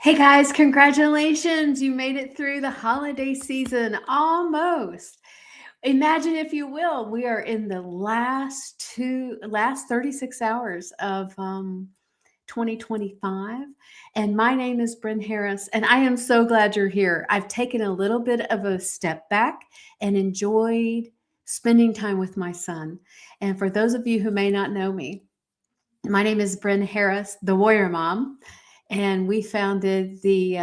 Hey guys, congratulations. You made it through the holiday season almost. Imagine if you will, we are in the last 36 hours of 2025. And my name is Bren Harris, and I am so glad you're here. I've taken a little bit of a step back and enjoyed spending time with my son. And for those of you who may not know me, my name is Bren Harris, the Warrior Mom, and we founded the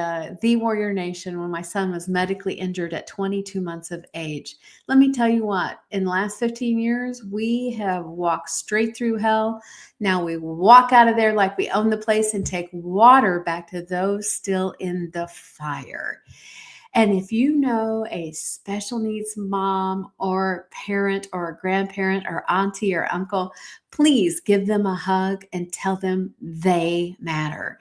Warrior Nation when my son was medically injured at 22 months of age. Let me tell you what, in the last 15 years, we have walked straight through hell. Now we walk out of there like we own the place and take water back to those still in the fire. And if you know a special needs mom or parent or a grandparent or auntie or uncle, please give them a hug and tell them they matter.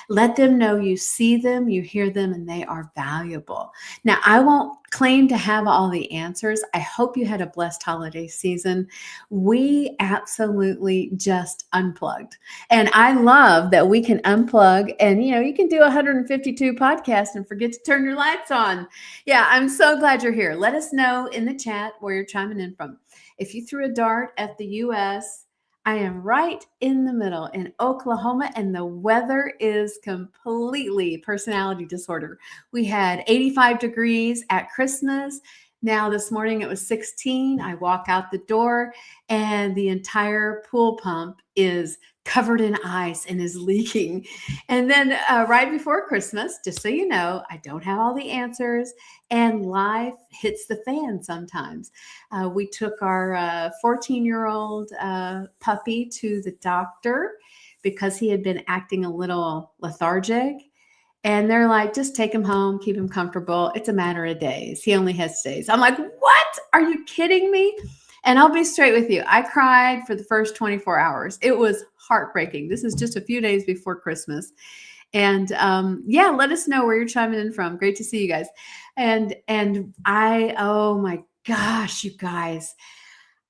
Let them know you see them, you hear them, and they are valuable. Now, I won't claim to have all the answers. I hope you had a blessed holiday season. We absolutely just unplugged. And I love that we can unplug and, you can do 152 podcasts and forget to turn your lights on. Yeah, I'm so glad you're here. Let us know in the chat where you're chiming in from. If you threw a dart at the US, I am right in the middle in Oklahoma, and the weather is completely personality disorder. We had 85 degrees at Christmas. Now, this morning it was 16. I walk out the door, and the entire pool pump is covered in ice and is leaking. And then right before Christmas, just so you know, I don't have all the answers, and life hits the fan sometimes. We took our 14-year-old puppy to the doctor because he had been acting a little lethargic. And they're like, just take him home, keep him comfortable. It's a matter of days. He only has days. I'm like, what? Are you kidding me? And I'll be straight with you. I cried for the first 24 hours. It was heartbreaking. This is just a few days before Christmas. And yeah, let us know where you're chiming in from. Great to see you guys. Oh my gosh, you guys,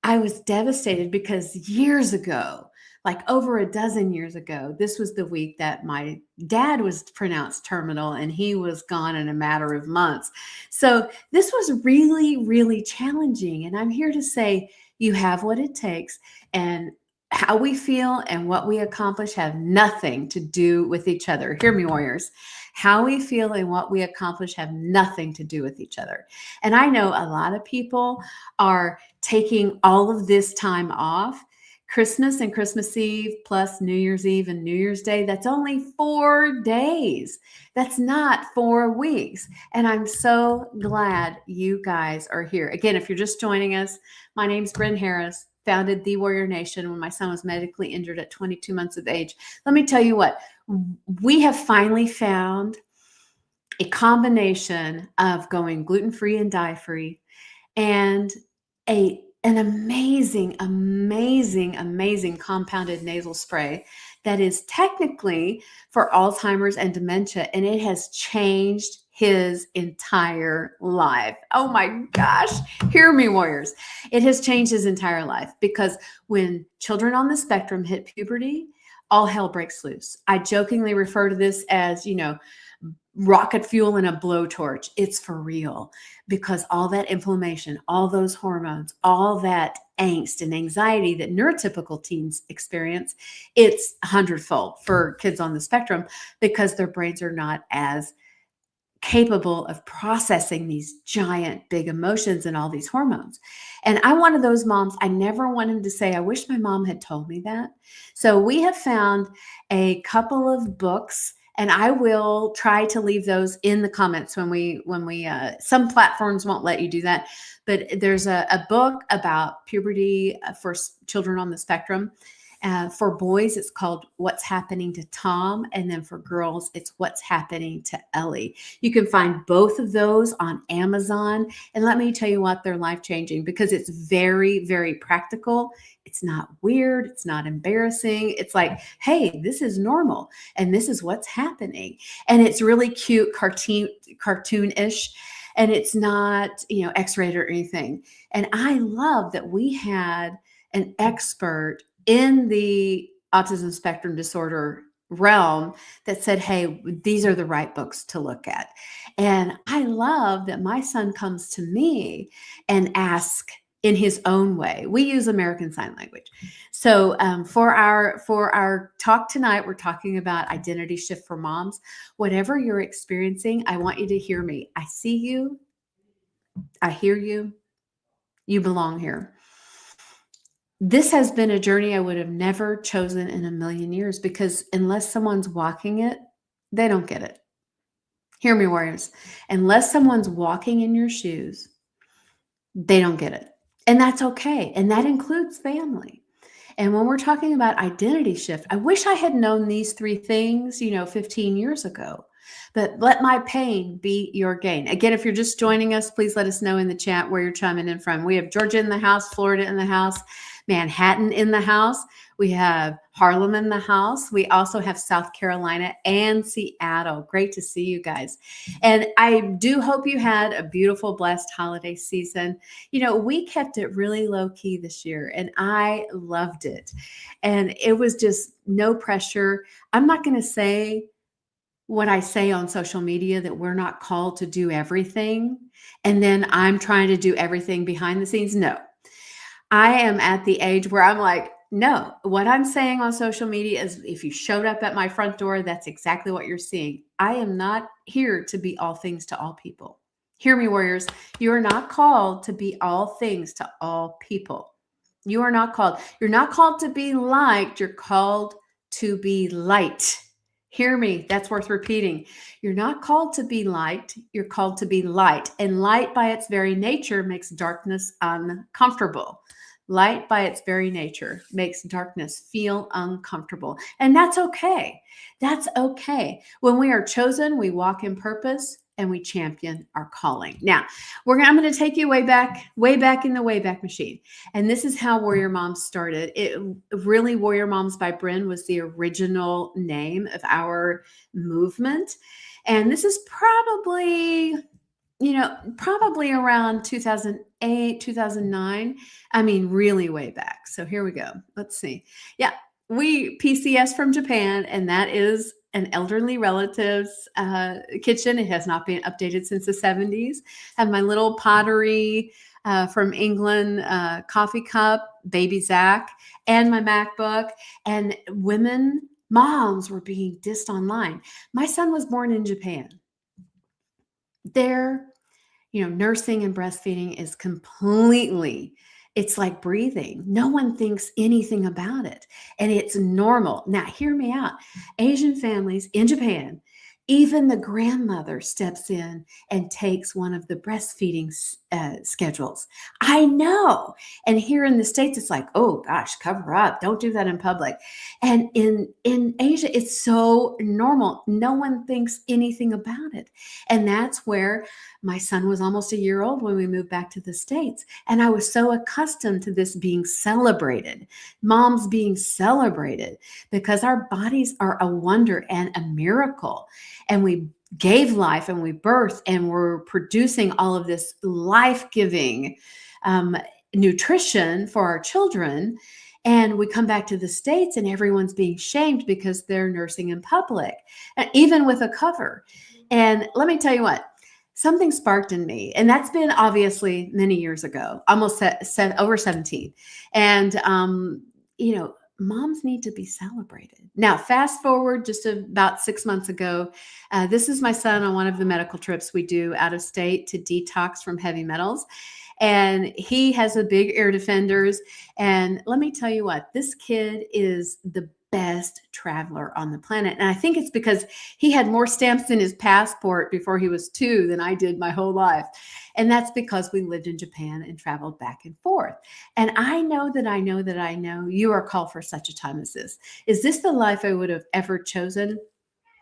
I was devastated because years ago, like over a dozen years ago, this was the week that my dad was pronounced terminal and he was gone in a matter of months. So this was really, really challenging. And I'm here to say you have what it takes, and how we feel and what we accomplish have nothing to do with each other. Hear me, warriors. How we feel and what we accomplish have nothing to do with each other. And I know a lot of people are taking all of this time off. Christmas and Christmas Eve plus New Year's Eve and New Year's Day, that's only 4 days. That's not 4 weeks. And I'm so glad you guys are here. Again, if you're just joining us, my name's Bren Harris, founded The Warrior Nation when my son was medically injured at 22 months of age. Let me tell you what, we have finally found a combination of going gluten-free and dye-free, and an amazing, amazing, amazing compounded nasal spray that is technically for Alzheimer's and dementia, and it has changed his entire life. Oh my gosh, hear me, warriors. It has changed his entire life, because when children on the spectrum hit puberty, all hell breaks loose. I jokingly refer to this as, rocket fuel in a blowtorch. It's for real, because all that inflammation, all those hormones, all that angst and anxiety that neurotypical teens experience, it's 100-fold for kids on the spectrum, because their brains are not as capable of processing these giant big emotions and all these hormones. And I'm one of those moms, I never wanted to say, I wish my mom had told me that. So we have found a couple of books, and I will try to leave those in the comments when we some platforms won't let you do that, but there's a book about puberty for children on the spectrum. For boys, it's called What's Happening to Tom. And then for girls, it's What's Happening to Ellie. You can find both of those on Amazon. And let me tell you what, they're life-changing, because it's very, very practical. It's not weird. It's not embarrassing. It's like, hey, this is normal, and this is what's happening. And it's really cute, cartoonish. And it's not, X-rated or anything. And I love that we had an expert in the autism spectrum disorder realm that said, hey, these are the right books to look at. And I love that my son comes to me and asks in his own way. We use American Sign Language. So for our talk tonight, we're talking about identity shift for moms. Whatever you're experiencing, I want you to hear me. I see you. I hear you. You belong here. This has been a journey I would have never chosen in a million years, because unless someone's walking it, they don't get it. Hear me, warriors. Unless someone's walking in your shoes, they don't get it. And that's okay. And that includes family. And when we're talking about identity shift, I wish I had known these three things, 15 years ago. But let my pain be your gain. Again, if you're just joining us, please let us know in the chat where you're chiming in from. We have Georgia in the house, Florida in the house, Manhattan in the house. We have Harlem in the house. We also have South Carolina and Seattle. Great to see you guys. And I do hope you had a beautiful, blessed holiday season. We kept it really low key this year, and I loved it. And it was just no pressure. I'm not going to say what I say on social media, that we're not called to do everything, and then I'm trying to do everything behind the scenes. No, I am at the age where I'm like, no, what I'm saying on social media is, if you showed up at my front door, that's exactly what you're seeing. I am not here to be all things to all people. Hear me, warriors. You are not called to be all things to all people. You are not called. You're not called to be liked. You're called to be light. Hear me. That's worth repeating. You're not called to be liked. You're called to be light. And light by its very nature makes darkness uncomfortable. Light by its very nature makes darkness feel uncomfortable. And that's okay. That's okay. When we are chosen, we walk in purpose and we champion our calling. Now, I'm going to take you way back in the Wayback Machine. And this is how Warrior Moms started. Warrior Moms by Bren was the original name of our movement. And this is probably around 2008, 2009. I mean, really way back. So here we go. Let's see. Yeah, we PCS from Japan, and that is an elderly relative's kitchen. It has not been updated since the 70s. I have my little pottery from England coffee cup, baby Zach, and my MacBook. And moms were being dissed online. My son was born in Japan. There, nursing and breastfeeding is it's like breathing. No one thinks anything about it, and it's normal. Now, hear me out. Asian families in Japan, even the grandmother steps in and takes one of the breastfeeding schedules. I know. And here in the States, it's like, oh gosh, cover up. Don't do that in public. And in Asia, it's so normal. No one thinks anything about it. And that's where my son was almost a year old when we moved back to the States. And I was so accustomed to this being celebrated, moms being celebrated, because our bodies are a wonder and a miracle. And we gave life and we birthed, and we're producing all of this life-giving nutrition for our children. And we come back to the States and everyone's being shamed because they're nursing in public, even with a cover. And let me tell you what, something sparked in me, and that's been obviously many years ago, almost over 17. And, moms need to be celebrated. Now, fast forward just about 6 months ago, this is my son on one of the medical trips we do out of state to detox from heavy metals. And he has a big air defenders. And let me tell you what, this kid is the best traveler on the planet. And I think it's because he had more stamps in his passport before he was 2 than I did my whole life. And that's because we lived in Japan and traveled back and forth. And I know you are called for such a time as this. Is this the life I would have ever chosen?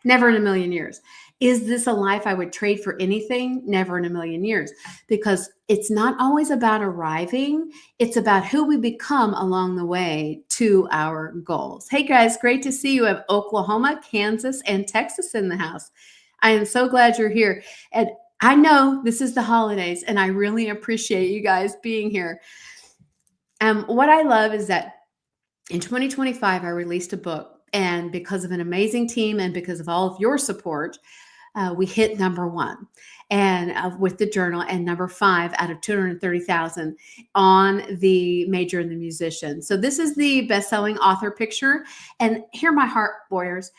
Never in a million years. Is this a life I would trade for anything? Never in a million years. Because it's not always about arriving. It's about who we become along the way to our goals. Hey guys, great to see you. We have Oklahoma, Kansas, and Texas in the house. I am so glad you're here. And I know this is the holidays, and I really appreciate you guys being here. What I love is that in 2025, I released a book And because of an amazing team and because of all of your support, we hit number one and with the journal, and number 5 out of 230,000 on the Major and the Musician. So this is the best-selling author picture. And hear my heart, warriors,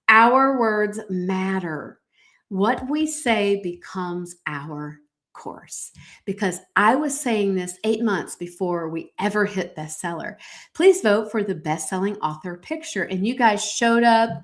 our words matter. What we say becomes our course, because I was saying this 8 months before we ever hit bestseller. Please vote for the best-selling author picture. And you guys showed up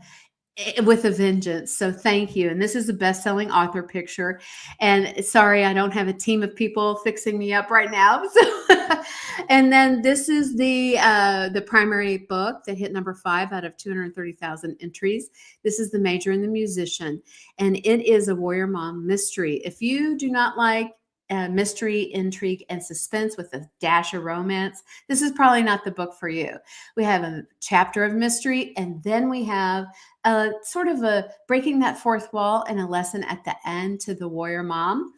with a vengeance. So thank you. And this is the best-selling author picture. And sorry, I don't have a team of people fixing me up right now. So, and then this is the primary book that hit number 5 out of 230,000 entries. This is The Major and the Musician, and it is a warrior mom mystery. If you do not like mystery, intrigue, and suspense with a dash of romance, this is probably not the book for you. We have a chapter of mystery, and then we have a sort of a breaking that fourth wall and a lesson at the end to the warrior mom.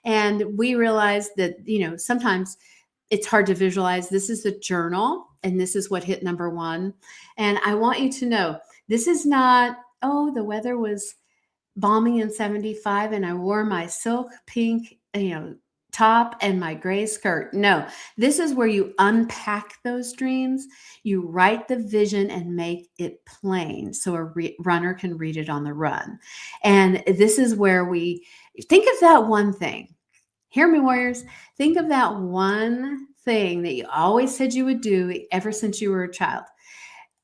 And we realized that, sometimes it's hard to visualize. This is the journal, and this is what hit number 1. And I want you to know, this is not, oh, the weather was balmy and 75 and I wore my silk pink, top and my gray skirt. No, this is where you unpack those dreams. You write the vision and make it plain so a runner can read it on the run. And this is where we think of that one thing. Hear me, warriors. Think of that one thing that you always said you would do ever since you were a child.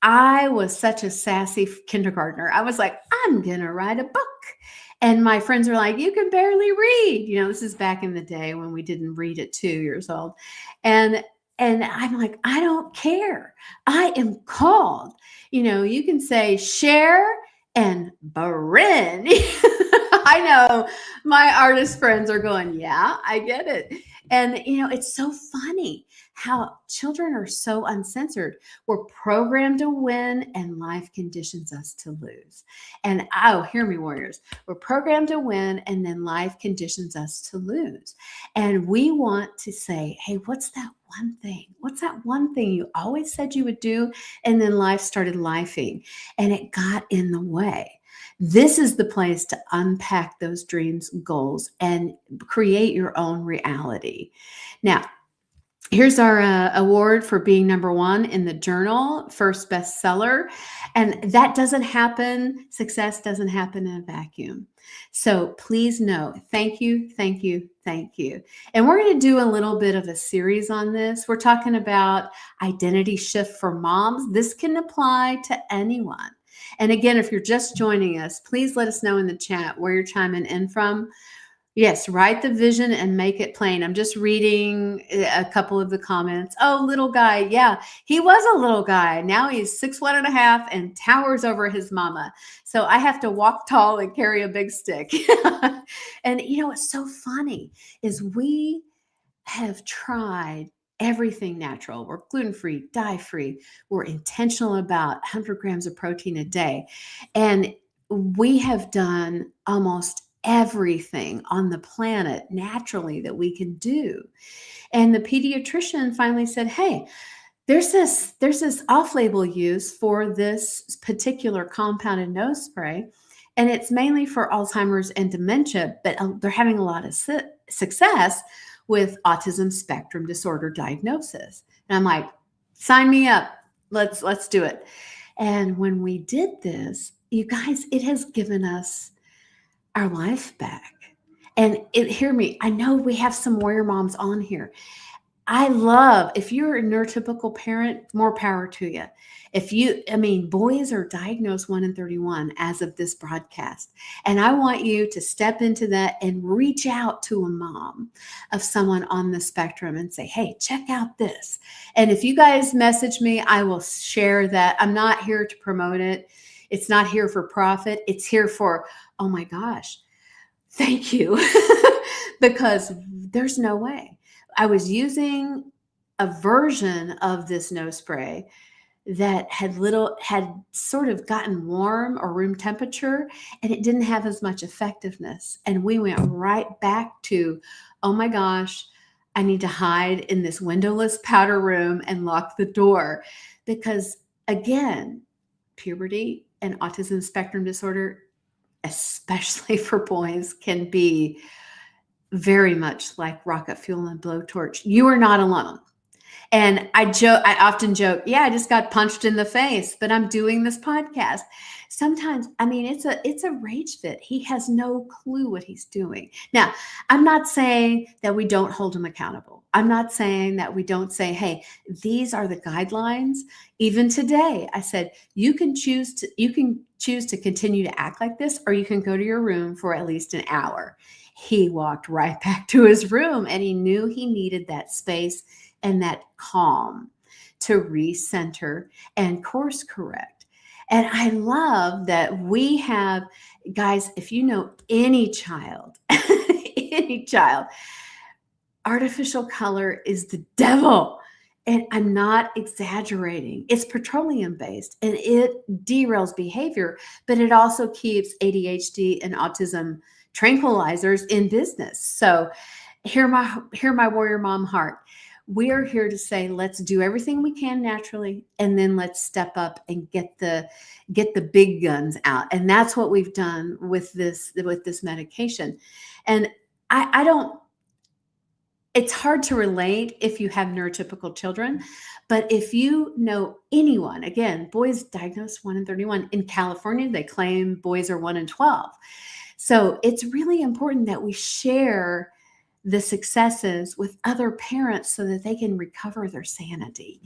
I was such a sassy kindergartner. I was like, I'm going to write a book. And my friends are like, you can barely read. This is back in the day when we didn't read at 2 years old. And I'm like, I don't care. I am called. You can say share and Bren. I know my artist friends are going, yeah, I get it. And, it's so funny how children are so uncensored. We're programmed to win and life conditions us to lose. And hear me, warriors. We're programmed to win and then life conditions us to lose. And we want to say, hey, what's that one thing? What's that one thing you always said you would do? And then life started lifing and it got in the way. This is the place to unpack those dreams, goals, and create your own reality. Now, here's our award for being number 1 in the journal, first bestseller. And that doesn't happen. Success doesn't happen in a vacuum. So please know, thank you, thank you, thank you. And we're going to do a little bit of a series on this. We're talking about identity shift for moms. This can apply to anyone. And again, if you're just joining us, please let us know in the chat where you're chiming in from. Yes, write the vision and make it plain. I'm just reading a couple of the comments. Oh, little guy. Yeah, he was a little guy. Now he's 6'1.5" and towers over his mama. So I have to walk tall and carry a big stick. And what's so funny is we have tried everything natural. We're gluten-free, dye-free. We're intentional about 100 grams of protein a day. And we have done almost everything on the planet naturally that we can do. And the pediatrician finally said, hey, there's this off-label use for this particular compounded nose spray. And it's mainly for Alzheimer's and dementia, but they're having a lot of success with autism spectrum disorder diagnosis. And I'm like, sign me up. Let's do it. And when we did this, you guys, it has given us our life back. And hear me, I know we have some warrior moms on here. I love, if you're a neurotypical parent, more power to you. Boys are diagnosed 1 in 31 as of this broadcast. And I want you to step into that and reach out to a mom of someone on the spectrum and say, hey, check out this. And if you guys message me, I will share that. I'm not here to promote it. It's not here for profit. It's here for, oh my gosh, thank you. Because there's no way. I was using a version of this nose spray that had sort of gotten warm or room temperature, and it didn't have as much effectiveness. And we went right back to, oh my gosh, I need to hide in this windowless powder room and lock the door. Because again, puberty and autism spectrum disorder, especially for boys, can be very much like rocket fuel and blowtorch. You are not alone. And I often joke, yeah, I just got punched in the face, but I'm doing this podcast. Sometimes, I mean, it's a rage fit. He has no clue what he's doing. Now, I'm not saying that we don't hold him accountable. I'm not saying that we don't say, hey, these are the guidelines. Even today, I said, you can choose to continue to act like this, or you can go to your room for at least an hour. He walked right back to his room, and he knew he needed that space and that calm to recenter and course correct. And I love that we have, guys, if you know any child, any child, artificial color is the devil. And I'm not exaggerating. It's petroleum based and it derails behavior, but it also keeps ADHD and autism tranquilizers in business. So hear my warrior mom heart. We are here to say, let's do everything we can naturally, and then let's step up and get the big guns out. And that's what we've done with this medication. And I don't, it's hard to relate if you have neurotypical children, but if you know anyone, again, boys diagnosed 1 in 31. In California, they claim boys are 1 in 12. So it's really important that we share the successes with other parents so that they can recover their sanity.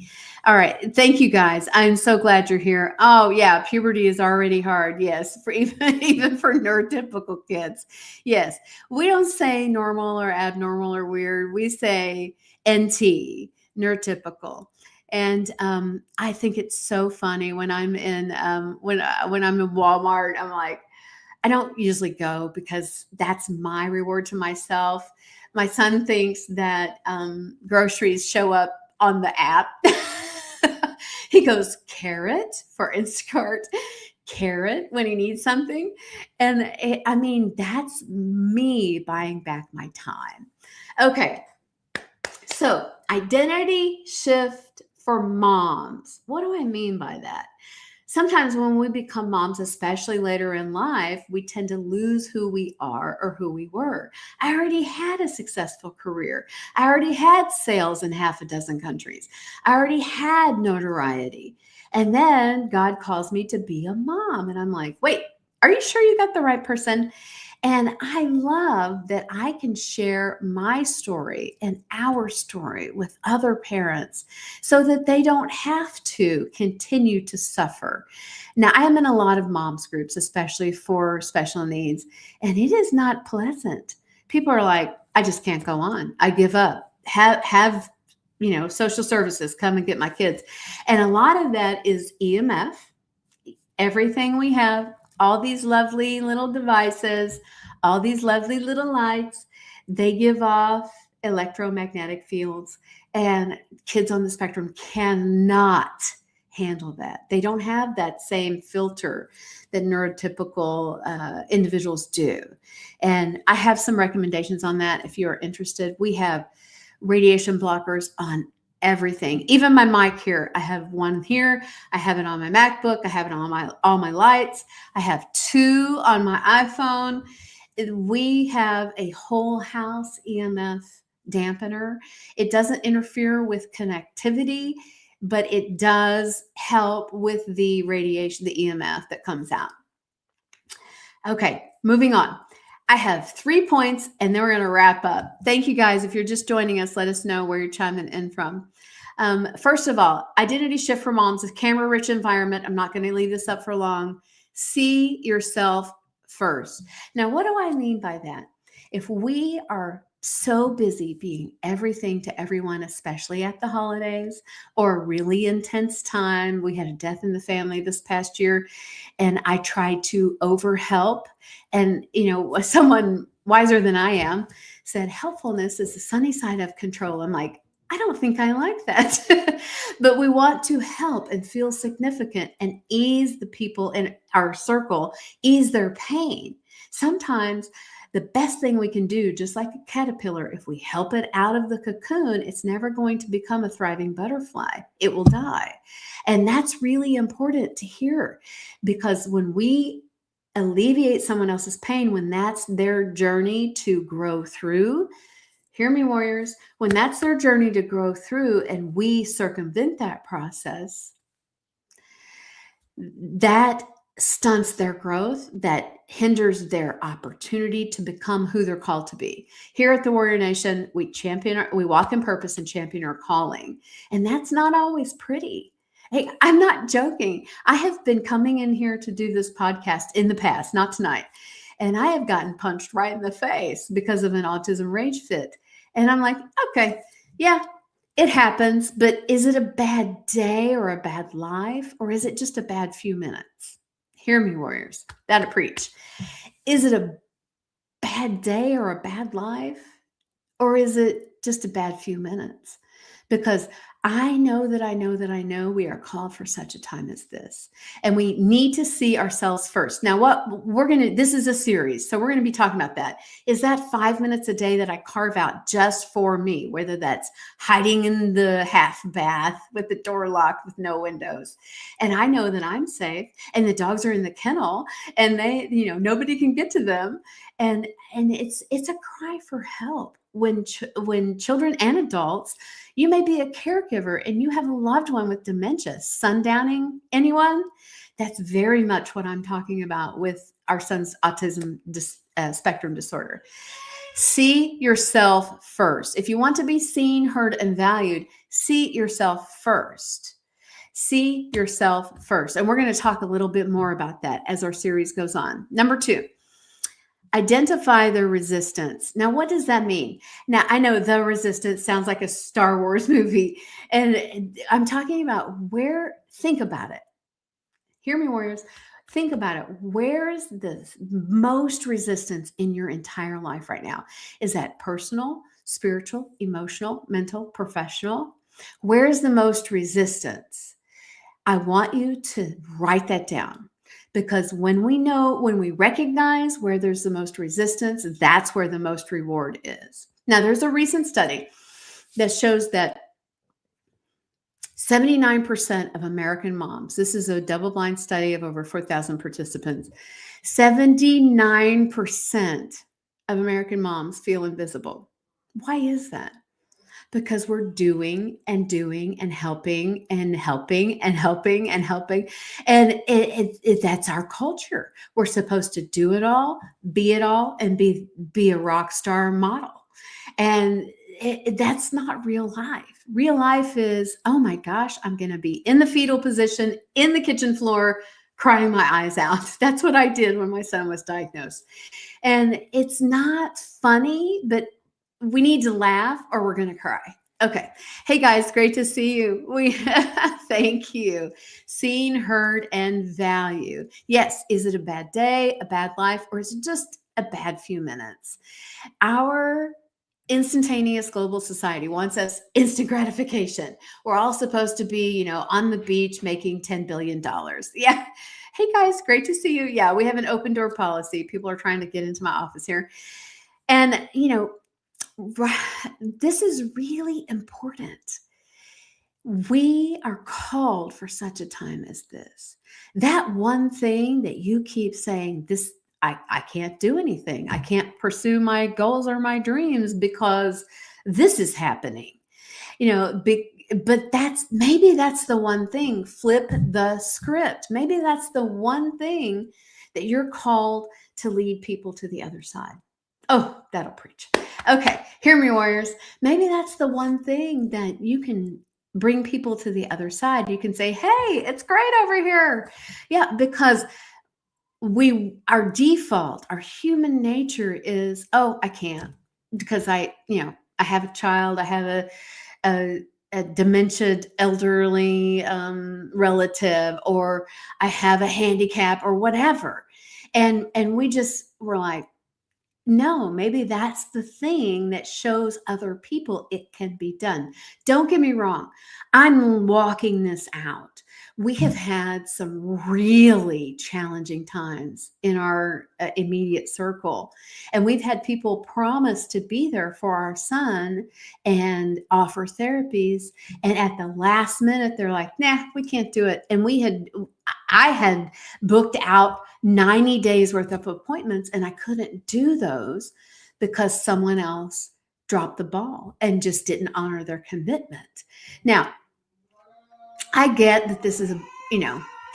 All right. Thank you, guys. I'm so glad you're here. Oh yeah. Puberty is already hard. Yes. For even for neurotypical kids. Yes. We don't say normal or abnormal or weird. We say NT, neurotypical. And I think it's so funny when I'm in when I'm in Walmart. I'm like, I don't usually go because that's my reward to myself. My son thinks that groceries show up on the app. He goes, carrot for Instacart, carrot when he needs something. And I mean, that's me buying back my time. Okay. So identity shift for moms. What do I mean by that? Sometimes when we become moms, especially later in life, we tend to lose who we are or who we were. I already had a successful career. I already had sales in half a dozen countries. I already had notoriety. And then God calls me to be a mom. And I'm like, wait, are you sure you got the right person? And I love that I can share my story and our story with other parents so that they don't have to continue to suffer. Now, I am in a lot of moms groups, especially for special needs, and it is not pleasant. People are like, I just can't go on. I give up. Have social services come and get my kids. And a lot of that is EMF, everything we have, all these lovely little devices, all these lovely little lights, they give off electromagnetic fields, and kids on the spectrum cannot handle that. They don't have that same filter that neurotypical individuals do. And I have some recommendations on that if you're interested. We have radiation blockers on everything. Even my mic here, I have one here. I have it on my MacBook. I have it on all my lights. I have 2 on my iPhone. We have a whole house EMF dampener. It doesn't interfere with connectivity, but it does help with the radiation, the EMF that comes out. Okay, moving on. I have 3 points and then we're going to wrap up. Thank you guys. If you're just joining us, let us know where you're chiming in from. First of all, identity shift for moms, a camera-rich environment. I'm not going to leave this up for long. See yourself first. Now, what do I mean by that? If we are so busy being everything to everyone, especially at the holidays or a really intense time. We had a death in the family this past year, and I tried to overhelp. And, someone wiser than I am said, helpfulness is the sunny side of control. I'm like, I don't think I like that. But we want to help and feel significant and ease the people in our circle, ease their pain. Sometimes the best thing we can do, just like a caterpillar, if we help it out of the cocoon, it's never going to become a thriving butterfly. It will die. And that's really important to hear, because when we alleviate someone else's pain, when that's their journey to grow through, hear me, warriors, when that's their journey to grow through and we circumvent that process, that stunts their growth, that hinders their opportunity to become who they're called to be. Here at the Warrior Nation, we walk in purpose and champion our calling. And that's not always pretty. Hey, I'm not joking. I have been coming in here to do this podcast in the past, not tonight. And I have gotten punched right in the face because of an autism rage fit. And I'm like, okay, yeah, it happens, but is it a bad day or a bad life, or is it just a bad few minutes? Hear me, warriors. That'll preach. Is it a bad day or a bad life, or is it just a bad few minutes? Because I know we are called for such a time as this. And we need to see ourselves first. Now, this is a series, so we're going to be talking about that. Is that 5 minutes a day that I carve out just for me, whether that's hiding in the half bath with the door locked with no windows. And I know that I'm safe, and the dogs are in the kennel, and they, nobody can get to them. And it's a cry for help. When children and adults, you may be a caregiver and you have a loved one with dementia, sundowning anyone. That's very much what I'm talking about with our son's autism spectrum disorder. See yourself first. If you want to be seen, heard, and valued, see yourself first. See yourself first. And we're going to talk a little bit more about that as our series goes on. Number 2. Identify the resistance. Now, what does that mean? Now, I know the resistance sounds like a Star Wars movie, and I'm talking about think about it. Hear me, warriors. Think about it. Where is the most resistance in your entire life right now? Is that personal, spiritual, emotional, mental, professional? Where is the most resistance? I want you to write that down. Because when we recognize where there's the most resistance, that's where the most reward is. Now, there's a recent study that shows that 79% of American moms, this is a double-blind study of over 4,000 participants, 79% of American moms feel invisible. Why is that? Because we're doing and doing and helping and helping and helping and helping. And that's our culture. We're supposed to do it all, and be a rock star model. And that's not real life. Real life is, oh my gosh, I'm going to be in the fetal position, in the kitchen floor, crying my eyes out. That's what I did when my son was diagnosed. And it's not funny, but we need to laugh or we're going to cry. Okay. Hey guys, great to see you. Thank you. Seen, heard, and valued. Yes. Is it a bad day, a bad life, or is it just a bad few minutes? Our instantaneous global society wants us instant gratification. We're all supposed to be, on the beach making $10 billion. Yeah. Hey guys, great to see you. Yeah. We have an open door policy. People are trying to get into my office here. And, this is really important. We are called for such a time as this. That one thing that you keep saying, I can't do anything. I can't pursue my goals or my dreams because this is happening. But maybe that's the one thing. Flip the script. Maybe that's the one thing that you're called to lead people to the other side. Oh, that'll preach. Okay, hear me, warriors. Maybe that's the one thing that you can bring people to the other side. You can say, hey, it's great over here. Yeah, because our default, our human nature is, oh, I can't because I have a child, I have a dementia elderly relative, or I have a handicap or whatever. And we're like, No, maybe that's the thing that shows other people it can be done. Don't get me wrong. I'm walking this out. We have had some really challenging times in our immediate circle. And we've had people promise to be there for our son and offer therapies. And at the last minute, they're like, nah, we can't do it. And I had booked out 90 days worth of appointments and I couldn't do those because someone else dropped the ball and just didn't honor their commitment. Now, I get that this is,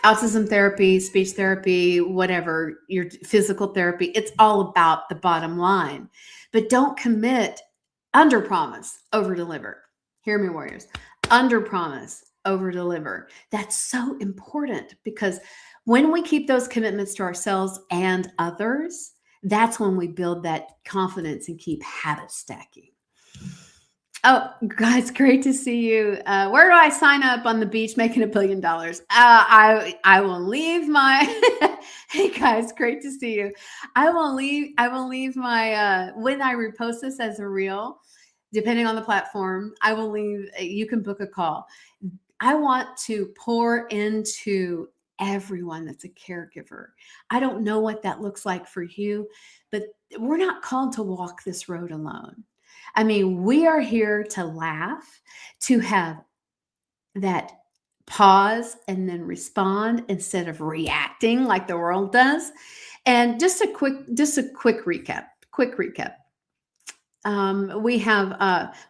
autism therapy, speech therapy, whatever, your physical therapy, it's all about the bottom line. But don't commit, under promise, over deliver. Hear me, warriors. Under promise, over deliver. That's so important because when we keep those commitments to ourselves and others, that's when we build that confidence and keep habit stacking. Oh, guys, great to see you. Where do I sign up on the beach making $1 billion? I will leave my. Hey guys, great to see you. I will leave my when I repost this as a reel, depending on the platform. I will leave. You can book a call. I want to pour into everyone that's a caregiver. I don't know what that looks like for you, but we're not called to walk this road alone. I mean, we are here to laugh, to have that pause and then respond instead of reacting like the world does. And just a quick recap. We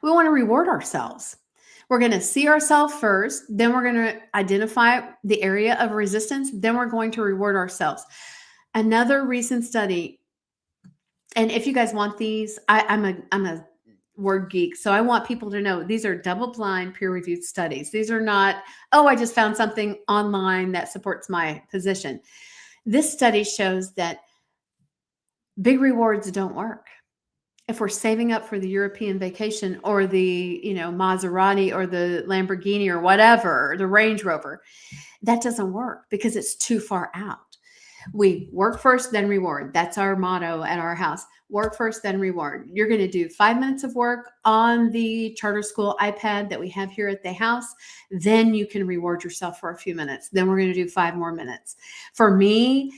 want to reward ourselves. We're going to see ourselves first, then we're going to identify the area of resistance, then we're going to reward ourselves. Another recent study, and if you guys want these, I'm a word geek, so I want people to know these are double-blind, peer-reviewed studies. These are not, oh, I just found something online that supports my position. This study shows that big rewards don't work. If we're saving up for the European vacation or the, Maserati or the Lamborghini or whatever, the Range Rover, that doesn't work because it's too far out. We work first, then reward. That's our motto at our house. Work first, then reward. You're going to do 5 minutes of work on the charter school iPad that we have here at the house. Then you can reward yourself for a few minutes. Then we're going to do 5 more minutes. For me,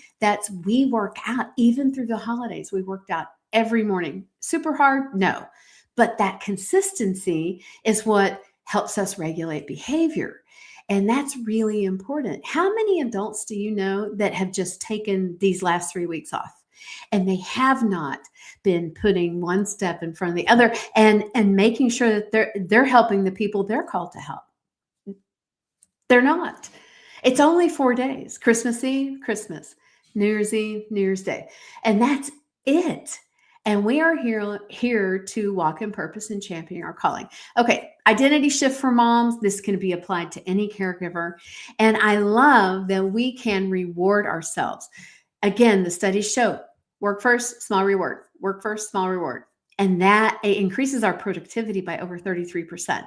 we work out even through the holidays. We worked out every morning. Super hard? No. But that consistency is what helps us regulate behavior. And that's really important. How many adults do you know that have just taken these last 3 weeks off? And they have not been putting one step in front of the other and making sure that they're helping the people they're called to help. They're not. It's only 4 days. Christmas Eve, Christmas. New Year's Eve, New Year's Day. And that's it. And we are here to walk in purpose and champion our calling. Okay, identity shift for moms. This can be applied to any caregiver. And I love that we can reward ourselves. Again, the studies show work first, small reward. Work first, small reward. And that increases our productivity by over 33%.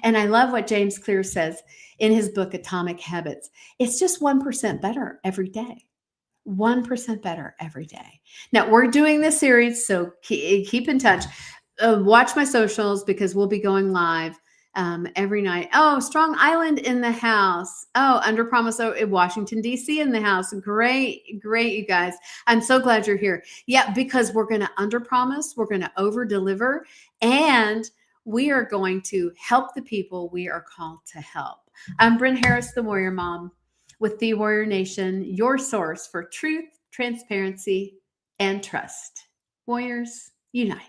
And I love what James Clear says in his book, Atomic Habits. It's just 1% better every day. 1% better every day. Now we're doing this series, so keep in touch. Watch my socials because we'll be going live every night. Oh, Strong Island in the house. Oh, Under Promise in Washington, D.C. in the house. Great, you guys. I'm so glad you're here. Yeah, because we're going to under promise, we're going to over deliver, and we are going to help the people we are called to help. I'm Bren Harris, the Warrior Mom, with The Warrior Nation, your source for truth, transparency, and trust. Warriors, unite.